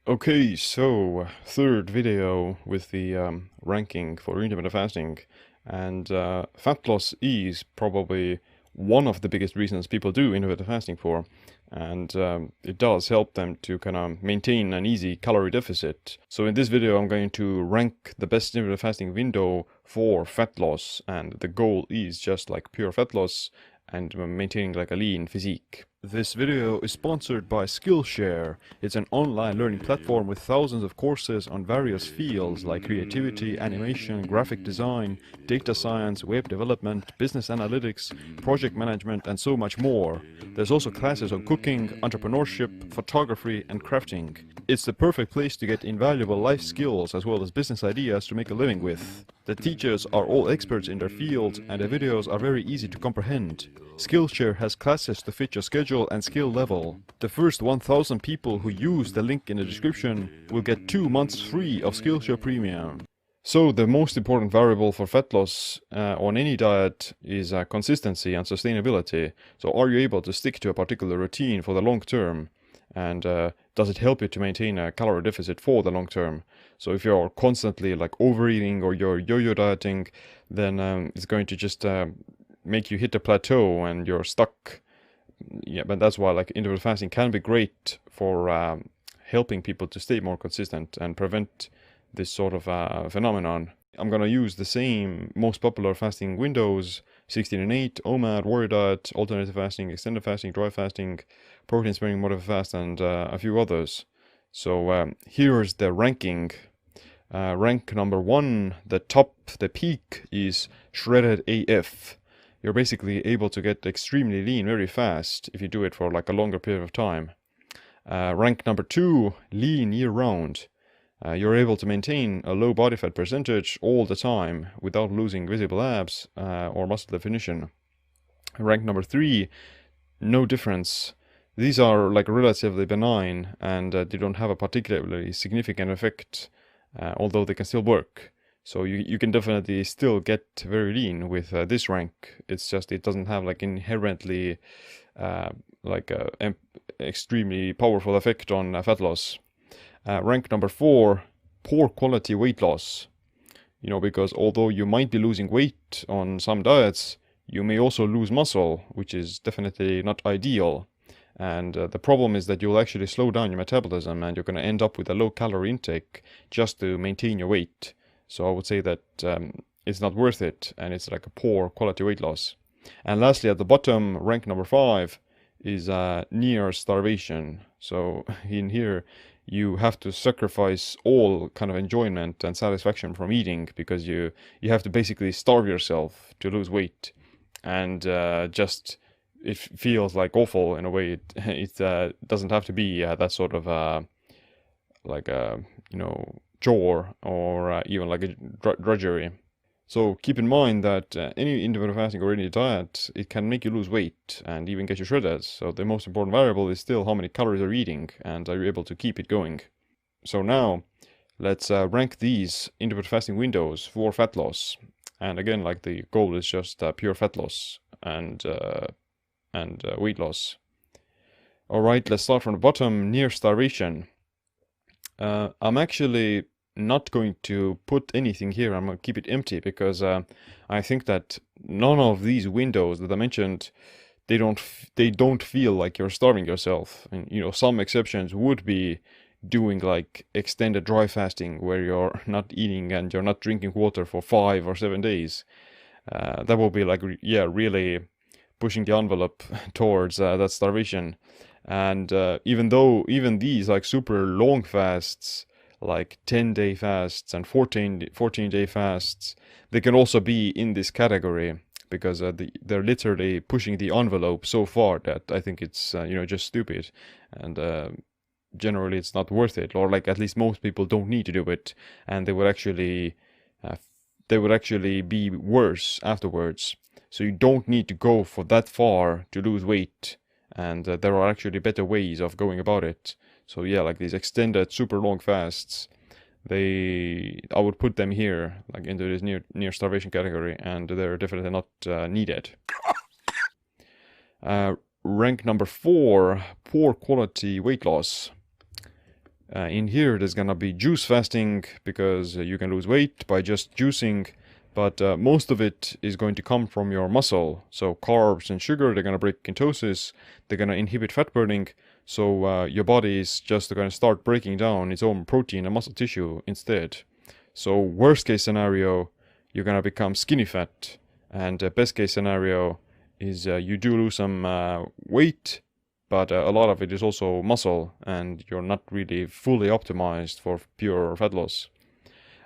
Okay, so third video with the ranking for intermittent fasting, and fat loss is probably one of the biggest reasons people do intermittent fasting for, and it does help them to kind of maintain an easy calorie deficit. So in this video, I'm going to rank the best intermittent fasting window for fat loss, and the goal is just like pure fat loss and maintaining like a lean physique. This video is sponsored by Skillshare. It's an online learning platform with thousands of courses on various fields like creativity, animation, graphic design, data science, web development, business analytics, project management, and so much more. There's also classes on cooking, entrepreneurship, photography, and crafting. It's the perfect place to get invaluable life skills as well as business ideas to make a living with. The teachers are all experts in their field, and the videos are very easy to comprehend. Skillshare has classes to fit your schedule and skill level. The first 1000 people who use the link in the description will get 2 months free of Skillshare Premium. So the most important variable for fat loss on any diet is consistency and sustainability. So are you able to stick to a particular routine for the long term? And does it help you to maintain a calorie deficit for the long term? So if you're constantly like overeating or you're yo-yo dieting, then it's going to just make you hit a plateau and you're stuck. Yeah, but that's why like intermittent fasting can be great for helping people to stay more consistent and prevent this sort of phenomenon. I'm gonna use the same most popular fasting windows: 16 and 8, OMAD, warrior diet, alternative fasting, extended fasting, dry fasting, protein sparing modified fast, and a few others. So here's the ranking. Rank number 1, the peak is shredded AF. You're basically able to get extremely lean very fast if you do it for like a longer period of time. Rank number 2, lean year round. You're able to maintain a low body fat percentage all the time without losing visible abs or muscle definition. Rank number 3, no difference. These are like relatively benign and they don't have a particularly significant effect, although they can still work. So you can definitely still get very lean with this rank. It's just it doesn't have like inherently like a extremely powerful effect on fat loss. Rank number 4, poor quality weight loss. Because although you might be losing weight on some diets, you may also lose muscle, which is definitely not ideal. And the problem is that you'll actually slow down your metabolism and you're going to end up with a low calorie intake just to maintain your weight. So I would say that it's not worth it, and it's like a poor quality weight loss. And lastly, at the bottom, rank number 5 is near starvation. So in here, you have to sacrifice all kind of enjoyment and satisfaction from eating because you have to basically starve yourself to lose weight, and just it feels like awful in a way. It doesn't have to be that sort of like a chore or even like a drudgery. So keep in mind that any intermittent fasting or any diet, it can make you lose weight and even get you shredded. So the most important variable is still how many calories are you eating and are you able to keep it going. So now let's rank these intermittent fasting windows for fat loss. And again, like the goal is just pure fat loss and weight loss. All right, let's start from the bottom, near starvation. I'm actually not going to put anything here. I'm going to keep it empty because I think that none of these windows that I mentioned, they don't feel like you're starving yourself. And some exceptions would be doing like extended dry fasting where you're not eating and you're not drinking water for 5 or 7 days. That will be like really pushing the envelope towards that starvation. And even these like super long fasts, like 10-day fasts and 14-day fasts, they can also be in this category because they're literally pushing the envelope so far that I think it's just stupid, and generally it's not worth it, or like at least most people don't need to do it, and they would actually be worse afterwards. So you don't need to go for that far to lose weight, and there are actually better ways of going about it. So yeah, like these extended super long fasts, I would put them here, like into this near starvation category, and they're definitely not needed. Rank number 4, poor quality weight loss. In here, there's gonna be juice fasting because you can lose weight by just juicing, but most of it is going to come from your muscle. So carbs and sugar, they're gonna break ketosis, they're gonna inhibit fat burning, so your body is just gonna start breaking down its own protein and muscle tissue instead. So worst case scenario, you're gonna become skinny fat, and best case scenario is you do lose some weight, but a lot of it is also muscle, and you're not really fully optimized for pure fat loss.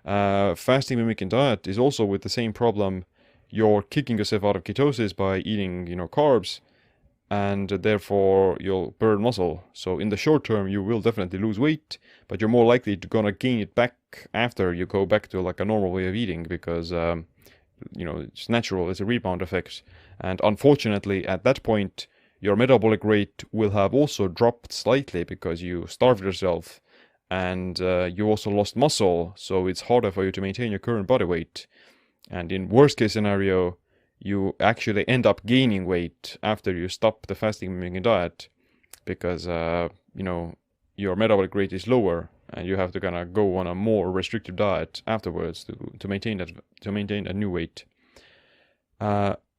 Fasting mimicking diet is also with the same problem. You're kicking yourself out of ketosis by eating, carbs, and therefore you'll burn muscle. So in the short term, you will definitely lose weight, but you're more likely to gonna gain it back after you go back to like a normal way of eating because it's natural. It's a rebound effect, and unfortunately, at that point, your metabolic rate will have also dropped slightly because you starved yourself and you also lost muscle, so it's harder for you to maintain your current body weight. And in worst case scenario, you actually end up gaining weight after you stop the fasting mimicking diet because your metabolic rate is lower and you have to kind of go on a more restrictive diet afterwards to maintain that new weight.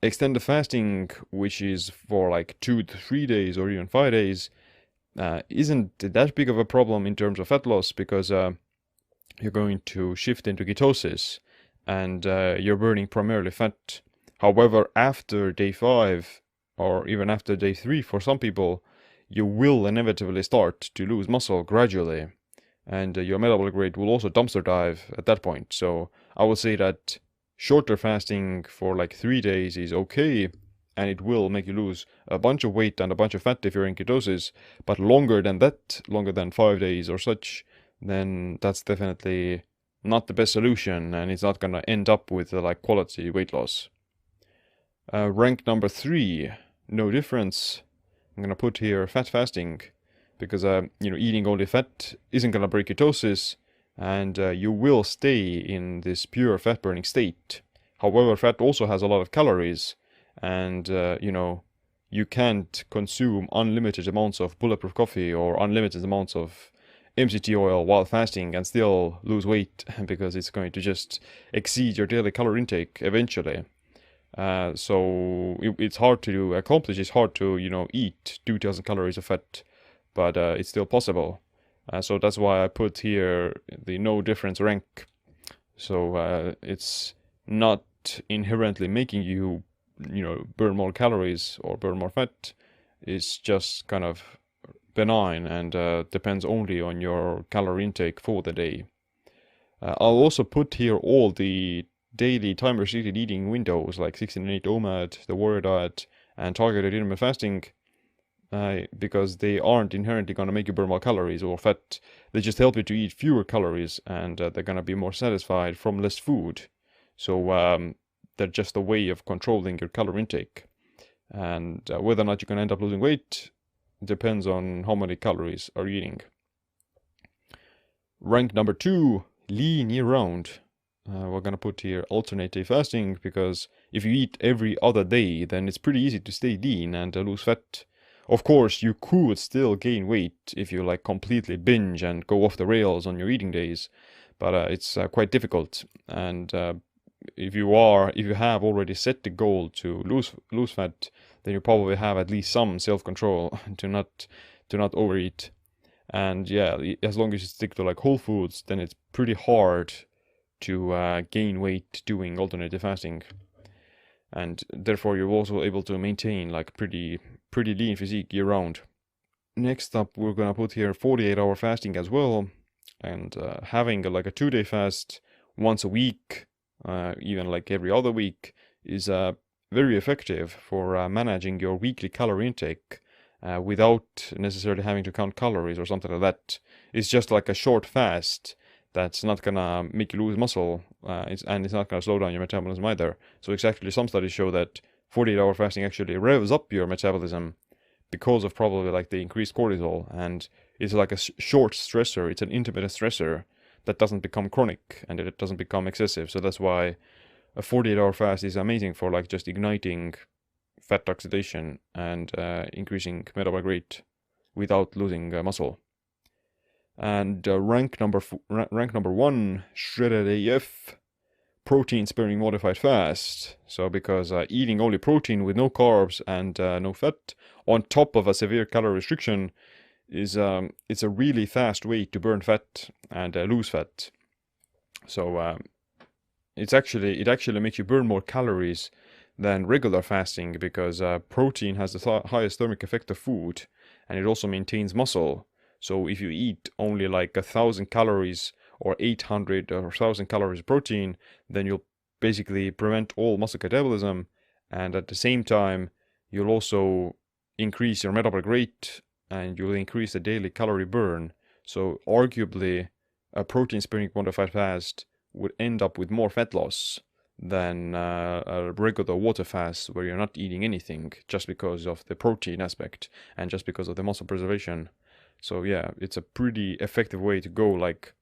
Extended fasting, which is for like 2 to 3 days or even 5 days, isn't that big of a problem in terms of fat loss because you're going to shift into ketosis and you're burning primarily fat. However, after day 5 or even after day 3 for some people, you will inevitably start to lose muscle gradually, and your metabolic rate will also dumpster dive at that point. So I would say that shorter fasting for like 3 days is okay, and it will make you lose a bunch of weight and a bunch of fat if you're in ketosis, but longer than that, longer than 5 days or such, then that's definitely not the best solution, and it's not gonna end up with like quality weight loss. Rank number 3, no difference. I'm gonna put here fat fasting because eating only fat isn't gonna break ketosis, and you will stay in this pure fat burning state. However, fat also has a lot of calories, and you can't consume unlimited amounts of bulletproof coffee or unlimited amounts of MCT oil while fasting and still lose weight because it's going to just exceed your daily calorie intake eventually. So it's hard to accomplish. It's hard to eat 2,000 calories of fat, but it's still possible. So that's why I put here the no difference rank. So it's not inherently making you burn more calories or burn more fat. It's just kind of benign and depends only on your calorie intake for the day. I'll also put here all the daily time restricted eating windows like 16-8 OMAD, the warrior diet, and targeted intermittent fasting, because they aren't inherently going to make you burn more calories or fat. They just help you to eat fewer calories, and they're going to be more satisfied from less food. So they're just a way of controlling your calorie intake. And whether or not you can end up losing weight depends on how many calories are you eating. Rank number 2, lean year round. We're gonna put here alternate day fasting because if you eat every other day, then it's pretty easy to stay lean and lose fat. Of course, you could still gain weight if you like completely binge and go off the rails on your eating days, but it's quite difficult. And if you have already set the goal to lose fat, then you probably have at least some self-control to not overeat. And yeah, as long as you stick to like whole foods, then it's pretty hard to gain weight doing alternative fasting, and therefore you're also able to maintain like pretty lean physique year round. Next up, we're gonna put here 48-hour fasting as well, and having like a 2-day fast once a week, even like every other week, is very effective for managing your weekly calorie intake without necessarily having to count calories or something like that. It's just like a short fast that's not gonna make you lose muscle, and it's not gonna slow down your metabolism either. So exactly, some studies show that 48-hour fasting actually revs up your metabolism because of probably like the increased cortisol, and it's like a short stressor. It's an intermittent stressor that doesn't become chronic and it doesn't become excessive. So that's why a 48-hour fast is amazing for like just igniting fat oxidation and increasing metabolic rate without losing muscle. And rank number 1, shredded AF, protein sparing modified fast. So because eating only protein with no carbs and no fat on top of a severe calorie restriction is it's a really fast way to burn fat and lose fat. So it actually makes you burn more calories than regular fasting, because protein has the highest thermic effect of food, and it also maintains muscle. So if you eat only like 1,000 calories or 800 or 1,000 calories of protein, then you'll basically prevent all muscle catabolism, and at the same time you'll also increase your metabolic rate and you'll increase the daily calorie burn. So arguably a protein sparing modified fast would end up with more fat loss than a regular water fast where you're not eating anything, just because of the protein aspect and just because of the muscle preservation. So yeah, it's a pretty effective way to go, like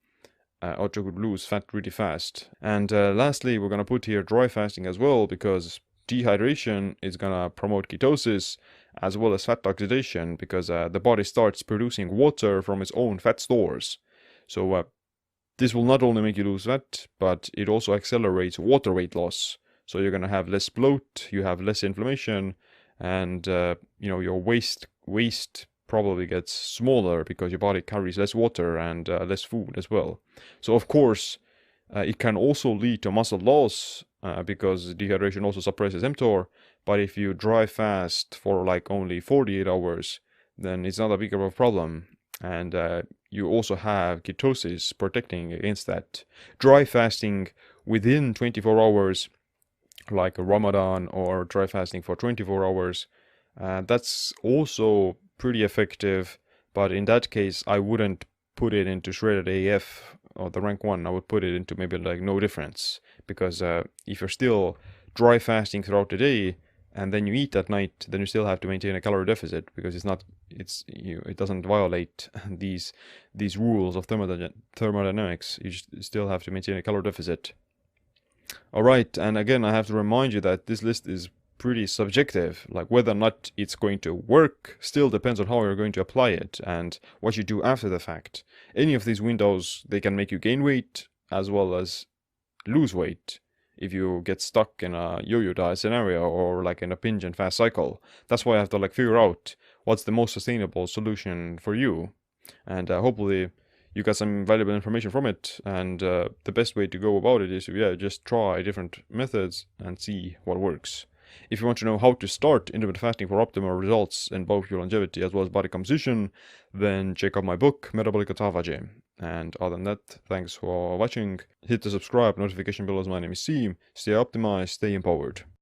or to lose fat really fast. And lastly, we're gonna put here dry fasting as well, because dehydration is gonna promote ketosis as well as fat oxidation, because the body starts producing water from its own fat stores. So this will not only make you lose fat, but it also accelerates water weight loss. So you're gonna have less bloat, you have less inflammation, and your waist probably gets smaller because your body carries less water and less food as well. So of course, it can also lead to muscle loss because dehydration also suppresses mTOR. But if you dry fast for like only 48 hours, then it's not a big of a problem. And you also have ketosis protecting against that. Dry fasting within 24 hours, like a Ramadan, or dry fasting for 24 hours, that's also pretty effective. But in that case, I wouldn't put it into shredded AF or the rank 1. I would put it into maybe like no difference, because if you're still dry fasting throughout the day and then you eat at night, then you still have to maintain a calorie deficit, because it doesn't violate these rules of thermodynamics. You still have to maintain a calorie deficit. Alright, and again, I have to remind you that this list is pretty subjective. Like, whether or not it's going to work still depends on how you're going to apply it and what you do after the fact. Any of these windows, they can make you gain weight as well as lose weight if you get stuck in a yo-yo diet scenario or like in a binge and fast cycle. That's why I have to like figure out what's the most sustainable solution for you. And hopefully you got some valuable information from it. And the best way to go about it is to just try different methods and see what works. If you want to know how to start intermittent fasting for optimal results in both your longevity as well as body composition, then check out my book, Metabolic Autophagy. And other than that, thanks for watching. Hit the subscribe notification bell, as my name is Siim. Stay optimized, stay empowered.